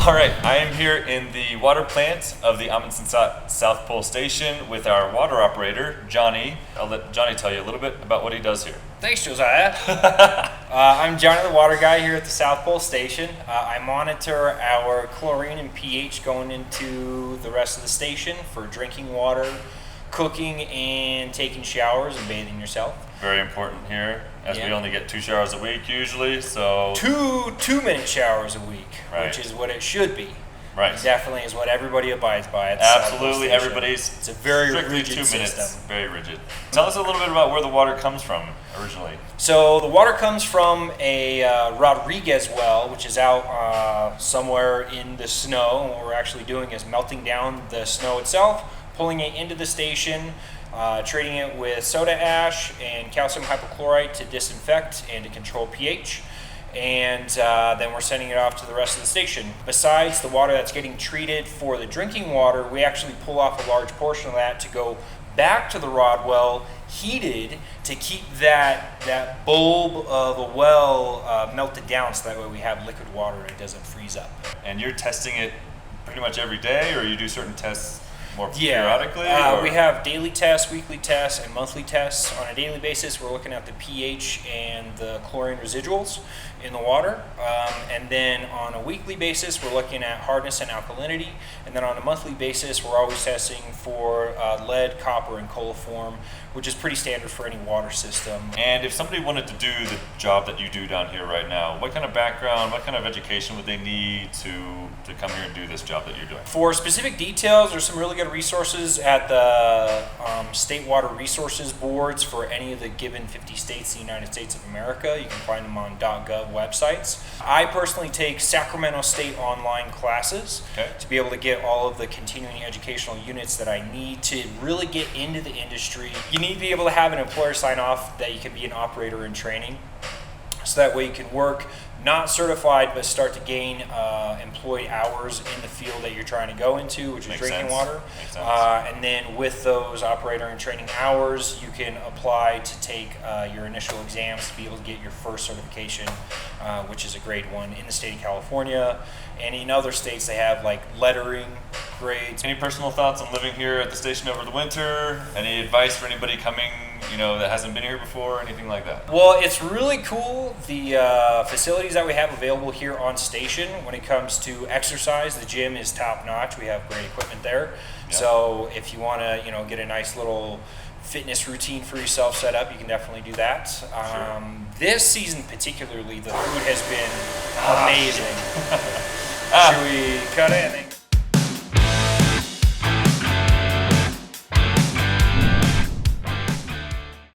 All right, I am here in the water plant of the Amundsen South Pole Station with our water operator, Jonny. I'll let Jonny tell you a little bit about what he does here. Thanks, Josiah. I'm Jonny, the water guy here at the South Pole Station. I monitor our chlorine and pH going into the rest of the station for drinking water, cooking, and taking showers and bathing yourself. Very important here, as we only get 2 showers a week usually, so... Two-minute showers a week, right, which is what it should be. Right. It definitely is what everybody abides by at the Absolutely, South Pole everybody's It's a very strictly rigid 2 minutes. system. Very rigid. Tell us a little bit about where the water comes from originally. So the water comes from a Rodriguez well, which is out somewhere in the snow. And what we're actually doing is melting down the snow itself, pulling it into the station, treating it with soda ash and calcium hypochlorite to disinfect and to control pH. And then we're sending it off to the rest of the station. Besides the water that's getting treated for the drinking water, we actually pull off a large portion of that to go back to the rod well, heated to keep that bulb of a well melted down, so that way we have liquid water and it doesn't freeze up. And you're testing it pretty much every day, or you do certain tests more periodically? We have daily tests, weekly tests, and monthly tests. On a daily basis, we're looking at the pH and the chlorine residuals in the water. And then on a weekly basis, we're looking at hardness and alkalinity. And then on a monthly basis, we're always testing for lead, copper, and coliform, which is pretty standard for any water system. And if somebody wanted to do the job that you do down here right now, what kind of background, what kind of education would they need to come here and do this job that you're doing? For specific details, there's some really good resources at the State Water Resources Boards for any of the given 50 states in the United States of America. You can find them on .gov websites. I personally take Sacramento State online classes to be able to get all of the continuing educational units that I need to really get into the industry. You need to be able to have an employer sign off that you can be an operator in training, so that way you can work not certified but start to gain employee hours in the field that you're trying to go into, which is drinking water. And then with those operator and training hours, you can apply to take your initial exams to be able to get your first certification, which is a grade 1 in the state of California. And in other states, they have like lettering grades. Any personal thoughts on living here at the station over the winter? Any advice for anybody coming, that hasn't been here before, anything like that? Well, it's really cool, the facilities that we have available here on station. When it comes to exercise, the gym is top notch. We have great equipment there. Yeah. So if you want to, get a nice little fitness routine for yourself set up, you can definitely do that. Sure. This season particularly, the food has been amazing. Should we cut it?